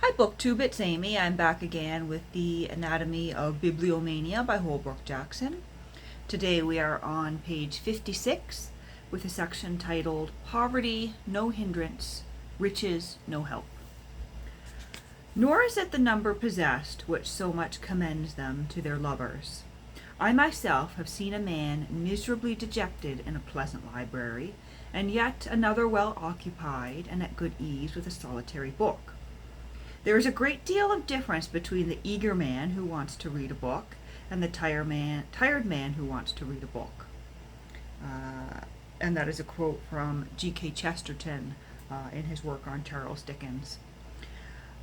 Hi Booktube, it's Amy. I'm back again with the Anatomy of Bibliomania by Holbrook Jackson. Today we are on page 56 with a section titled Poverty, No Hindrance, Riches, No Help. Nor is it the number possessed which so much commends them to their lovers. I myself have seen a man miserably dejected in a pleasant library, and yet another well occupied and at good ease with a solitary book. There is a great deal of difference between the eager man who wants to read a book and the tired man who wants to read a book. And that is a quote from G.K. Chesterton in his work on Charles Dickens.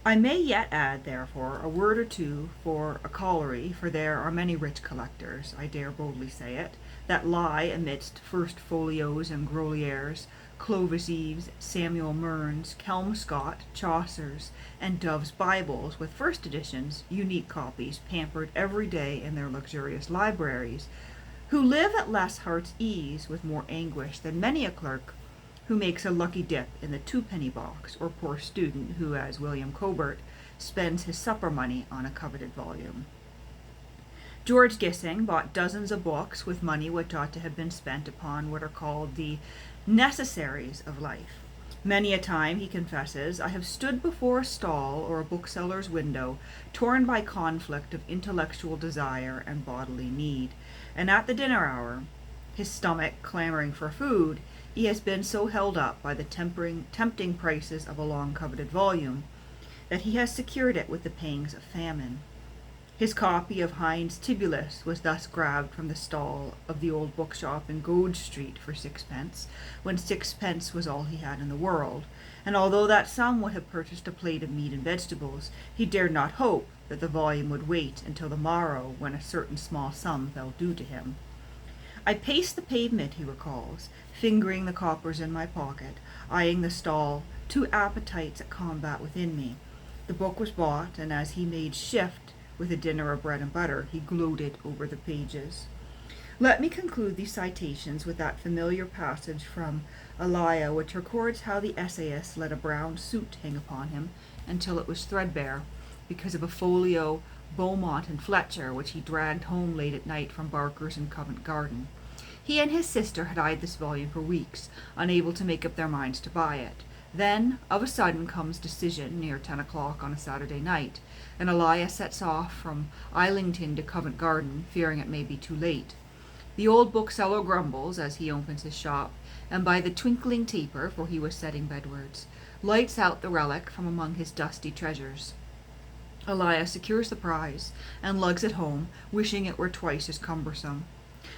I may yet add, therefore, a word or two for a colliery, for there are many rich collectors, I dare boldly say it, that lie amidst First Folios and Groliers, Clovis Eves, Samuel Mearns, Kelmscott, Chaucers, and Dove's Bibles, with first editions, unique copies, pampered every day in their luxurious libraries, who live at less heart's ease with more anguish than many a clerk who makes a lucky dip in the twopenny box, or poor student who, as William Cobert, spends his supper money on a coveted volume. George Gissing bought dozens of books with money which ought to have been spent upon what are called the necessaries of life. Many a time, he confesses, I have stood before a stall or a bookseller's window, torn by conflict of intellectual desire and bodily need, and at the dinner hour, his stomach clamoring for food, he has been so held up by the tempting prices of a long-coveted volume that he has secured it with the pangs of famine. His copy of Heine's Tibullus was thus grabbed from the stall of the old bookshop in Goad Street for sixpence, when sixpence was all he had in the world, and although that sum would have purchased a plate of meat and vegetables, he dared not hope that the volume would wait until the morrow, when a certain small sum fell due to him. I paced the pavement, he recalls, fingering the coppers in my pocket, eyeing the stall, two appetites at combat within me. The book was bought, and as he made shift with a dinner of bread and butter, he gloated over the pages. Let me conclude these citations with that familiar passage from Elia which records how the essayist let a brown suit hang upon him until it was threadbare, because of a folio Beaumont and Fletcher which he dragged home late at night from Barker's in Covent Garden. He and his sister had eyed this volume for weeks, unable to make up their minds to buy it. Then, of a sudden, comes decision near 10 o'clock on a Saturday night, and Elia sets off from Islington to Covent Garden, fearing it may be too late. The old bookseller grumbles as he opens his shop, and by the twinkling taper, for he was setting bedwards, lights out the relic from among his dusty treasures. Elia secures the prize, and lugs it home, wishing it were twice as cumbersome.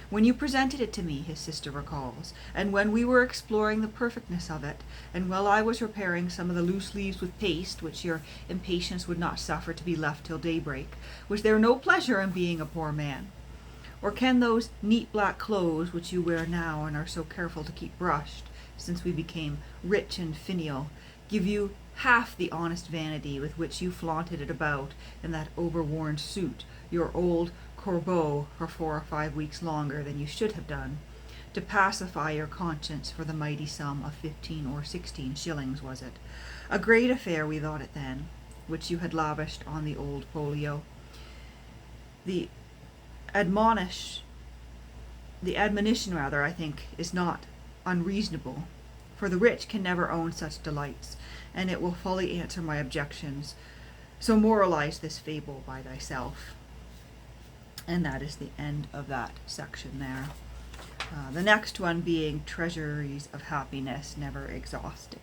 When you presented it to me, his sister recalls, and when we were exploring the perfectness of it, and while I was repairing some of the loose leaves with paste, which your impatience would not suffer to be left till daybreak, was there no pleasure in being a poor man? Or can those neat black clothes which you wear now and are so careful to keep brushed, since we became rich and finial, give you half the honest vanity with which you flaunted it about in that overworn suit, your old corbeau, for 4 or 5 weeks longer than you should have done, to pacify your conscience for the mighty sum of 15 or 16 shillings, was it? A great affair we thought it then, which you had lavished on the old folio. The admonition, I think, is not unreasonable, for the rich can never own such delights, and it will fully answer my objections. So moralize this fable by thyself. And that is the end of that section there. The next one being Treasuries of Happiness Never Exhausted.